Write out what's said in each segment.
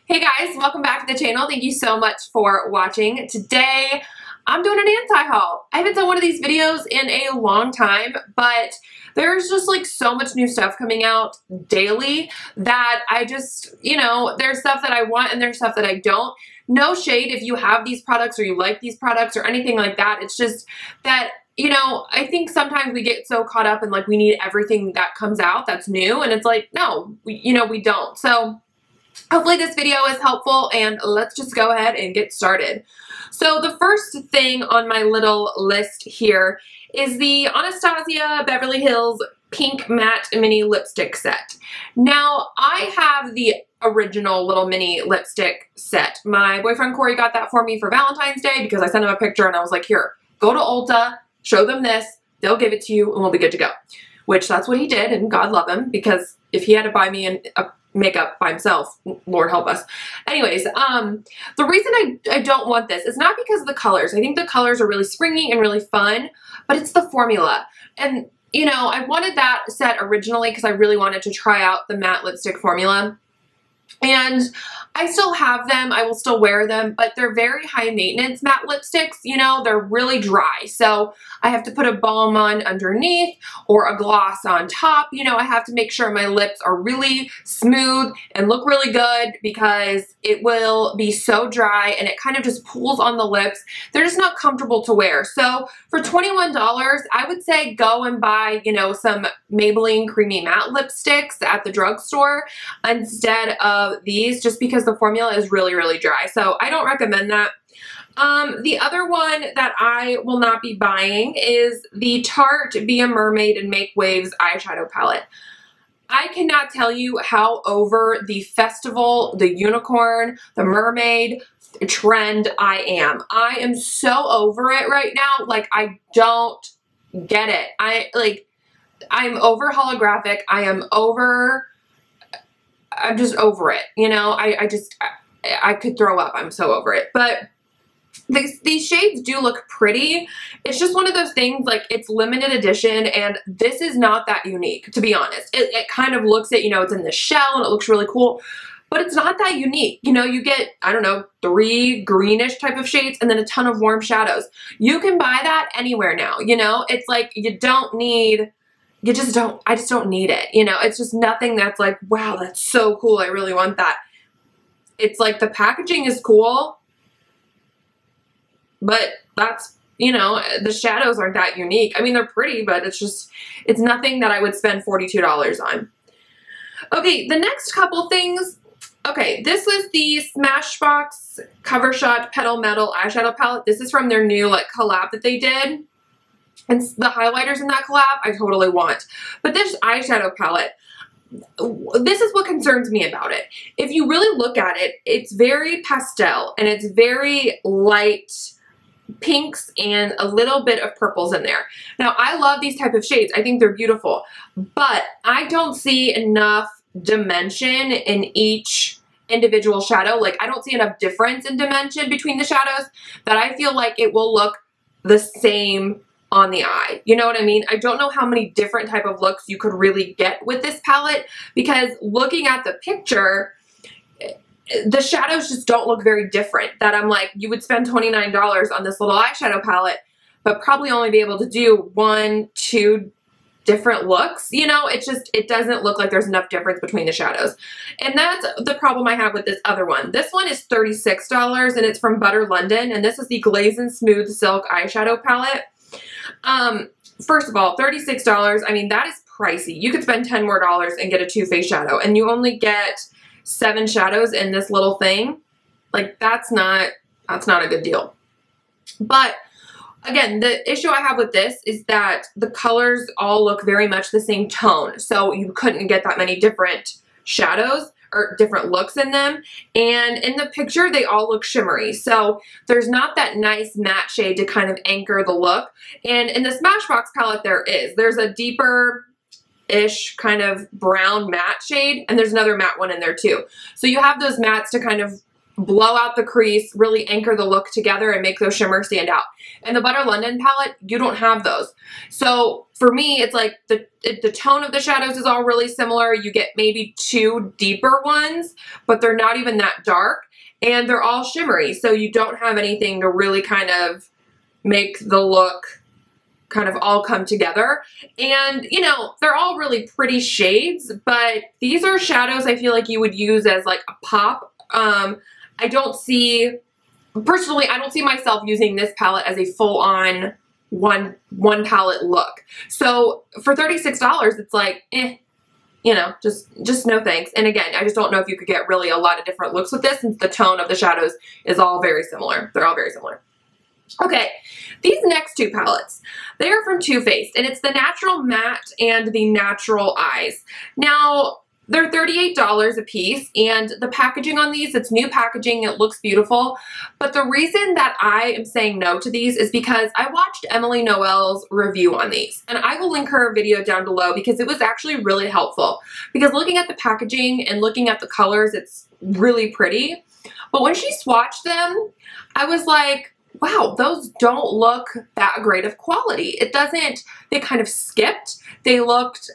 Hey guys, welcome back to the channel. Thank you so much for watching. Today, I'm doing an anti-haul. I haven't done one of these videos in a long time, but there's just like so much new stuff coming out daily that I just, there's stuff that I want and there's stuff that I don't. No shade if you have these products or you like these products or anything like that. It's just that I think sometimes we get so caught up in like we need everything that comes out that's new, and it's like, no, we don't. So hopefully this video is helpful, and let's just go ahead and get started. So the first thing on my little list here is the Anastasia Beverly Hills Pink Matte Mini Lipstick Set. Now, I have the original little mini lipstick set. My boyfriend Corey got that for me for Valentine's Day because I sent him a picture and I was like, here, go to Ulta, show them this, they'll give it to you, and we'll be good to go. Which that's what he did, and God love him, because if he had to buy me a makeup by himself, Lord help us. Anyways, the reason I don't want this is not because of the colors. I think the colors are really springy and really fun, but it's the formula. And I wanted that set originally because I really wanted to try out the matte lipstick formula. And I still have them, I will still wear them, but they're very high maintenance matte lipsticks, they're really dry. So I have to put a balm on underneath or a gloss on top. I have to make sure my lips are really smooth and look really good, because it will be so dry and it kind of just pulls on the lips. They're just not comfortable to wear. So for $21, I would say go and buy, some Maybelline Creamy Matte lipsticks at the drugstore instead of these, just because the formula is really, really dry. So I don't recommend that. The other one that I will not be buying is the Tarte Be a Mermaid and Make Waves eyeshadow palette. I cannot tell you how over the festival, the unicorn, the mermaid trend I am. I am so over it right now. Like, I don't get it. I'm over holographic. I'm just over it. I could throw up. I'm so over it. But these shades do look pretty. It's just one of those things, like, it's limited edition, and this is not that unique, to be honest. It kind of looks it's in the shell and it looks really cool, but it's not that unique. You get, I don't know, 3 greenish type of shades and then a ton of warm shadows. You can buy that anywhere now, It's like, I just don't need it. It's just nothing that's like, wow, that's so cool, I really want that. It's like the packaging is cool, but that's, the shadows aren't that unique. I mean, they're pretty, but it's nothing that I would spend $42 on. Okay, the next couple things. Okay, this was the Smashbox Cover Shot Petal Metal eyeshadow palette. This is from their new collab that they did. And the highlighters in that collab, I totally want. But this eyeshadow palette, this is what concerns me about it. If you really look at it, it's very pastel and it's very light pinks and a little bit of purples in there. Now, I love these type of shades. I think they're beautiful, but I don't see enough dimension in each individual shadow. Like, I don't see enough difference in dimension between the shadows that I feel like it will look the same on the eye. You know what I mean? I don't know how many different type of looks you could really get with this palette, because looking at the picture, the shadows just don't look very different, that I'm like, you would spend $29 on this little eyeshadow palette, but probably only be able to do 1, 2 different looks. It doesn't look like there's enough difference between the shadows. And that's the problem I have with this other one. This one is $36 and it's from Butter London, and this is the Glaze and Smooth Silk eyeshadow palette. First of all, $36, I mean, that is pricey. You could spend $10 more and get a Too Faced shadow, and you only get 7 shadows in this little thing. Like, that's not a good deal. But again, the issue I have with this is that the colors all look very much the same tone. So you couldn't get that many different shadows or different looks in them. And in the picture, they all look shimmery. So there's not that nice matte shade to kind of anchor the look. And in the Smashbox palette, there's a deeper-ish kind of brown matte shade, and there's another matte one in there too. So you have those mattes to kind of blow out the crease, really anchor the look together and make those shimmers stand out. And the Butter London palette, you don't have those. So for me, it's like the tone of the shadows is all really similar. You get maybe 2 deeper ones, but they're not even that dark. And they're all shimmery, so you don't have anything to really kind of make the look kind of all come together. And, you know, they're all really pretty shades, but these are shadows I feel like you would use as like a pop. I don't see, personally, I don't see myself using this palette as a full-on one palette look. So for $36, it's like, you know, just no thanks. And again, I just don't know if you could get really a lot of different looks with this, since the tone of the shadows is all very similar. They're all very similar. Okay, these next 2 palettes, they are from Too Faced, and it's the Natural Matte and the Natural Eyes. Now, they're $38 a piece, and the packaging on these, it's new packaging, it looks beautiful, but the reason that I am saying no to these is because I watched Emily Noel's review on these, and I will link her video down below because it was actually really helpful, because looking at the packaging and looking at the colors, it's really pretty, but when she swatched them, I was like, wow, those don't look that great of quality. It doesn't, they kind of skipped, they looked,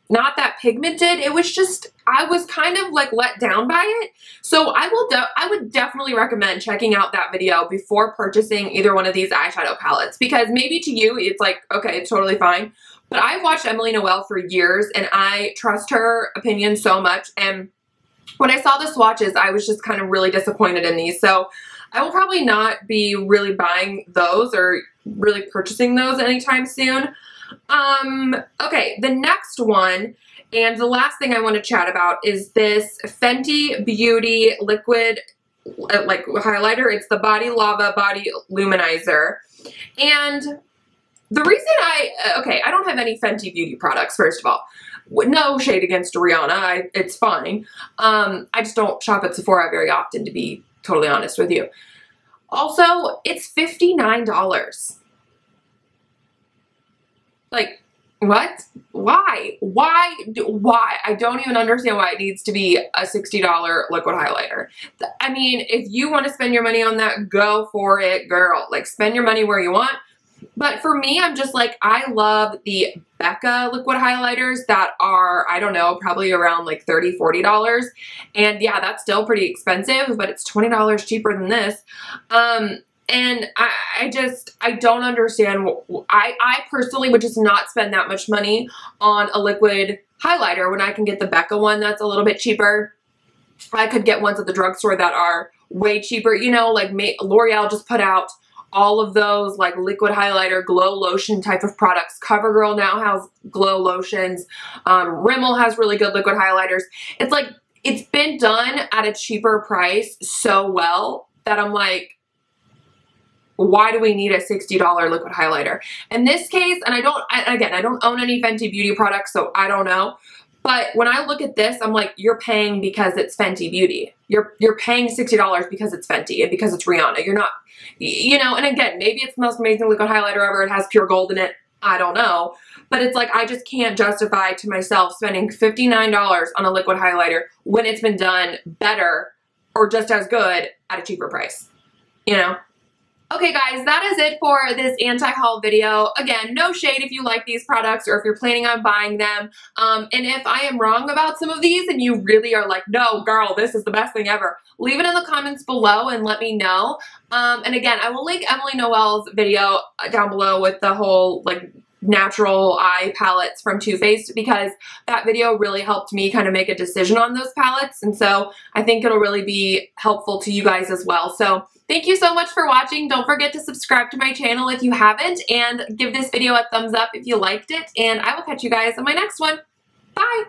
not that pigmented. It was just, I was kind of like let down by it. So I would definitely recommend checking out that video before purchasing either one of these eyeshadow palettes, because maybe to you it's like, okay, it's totally fine. But I've watched Emily Noel for years and I trust her opinion so much. And when I saw the swatches, I was just kind of really disappointed in these. So I will probably not be really buying those or really purchasing those anytime soon. Okay, the next one, and the last thing I want to chat about is this Fenty Beauty liquid like highlighter. It's the Body Lava Body Luminizer. And the reason I don't have any Fenty Beauty products, first of all. No shade against Rihanna, it's fine. I just don't shop at Sephora very often, to be totally honest with you. Also, it's $59. Like, what? Why? Why? I don't even understand why it needs to be a $60 liquid highlighter. I mean, if you want to spend your money on that, go for it, girl. Like, spend your money where you want. But for me, I'm just like, I love the Becca liquid highlighters that are, I don't know, probably around like $30, $40. And yeah, that's still pretty expensive, but it's $20 cheaper than this. And I don't understand. I personally would just not spend that much money on a liquid highlighter when I can get the Becca one that's a little bit cheaper. I could get ones at the drugstore that are way cheaper. You know, like L'Oreal just put out all of those like liquid highlighter, glow lotion type of products. CoverGirl now has glow lotions. Rimmel has really good liquid highlighters. It's like, it's been done at a cheaper price so well that I'm like, why do we need a $60 liquid highlighter? In this case, and I don't own any Fenty Beauty products, so I don't know. But when I look at this, I'm like, you're paying because it's Fenty Beauty. You're paying $60 because it's Fenty and because it's Rihanna. You're not, you know, and again, maybe it's the most amazing liquid highlighter ever. It has pure gold in it. I don't know. But it's like, I just can't justify to myself spending $59 on a liquid highlighter when it's been done better or just as good at a cheaper price, you know? Okay guys, that is it for this anti-haul video. Again, no shade if you like these products or if you're planning on buying them. And if I am wrong about some of these and you really are like, no girl, this is the best thing ever, leave it in the comments below and let me know. And again, I will link Emily Noel's video down below with the whole like natural eye palettes from Too Faced, because that video really helped me kind of make a decision on those palettes, and so I think it'll really be helpful to you guys as well. So thank you so much for watching. Don't forget to subscribe to my channel if you haven't, and give this video a thumbs up if you liked it, and I will catch you guys in my next one. Bye!